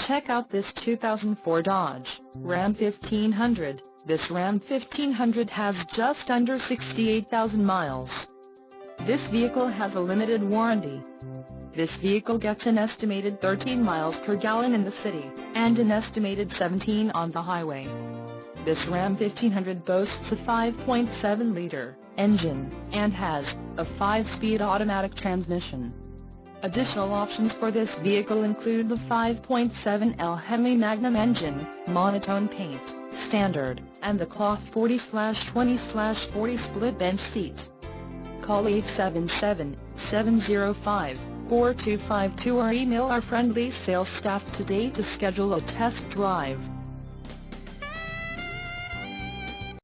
Check out this 2004 Dodge Ram 1500. This Ram 1500 has just under 68,000 miles. This vehicle has a limited warranty. This vehicle gets an estimated 13 miles per gallon in the city, and an estimated 17 on the highway. This Ram 1500 boasts a 5.7-liter engine, and has a 5-speed automatic transmission. Additional options for this vehicle include the 5.7L Hemi Magnum engine, monotone paint, standard, and the cloth 40/20/40 split bench seat. Call 877-705-4252 or email our friendly sales staff today to schedule a test drive.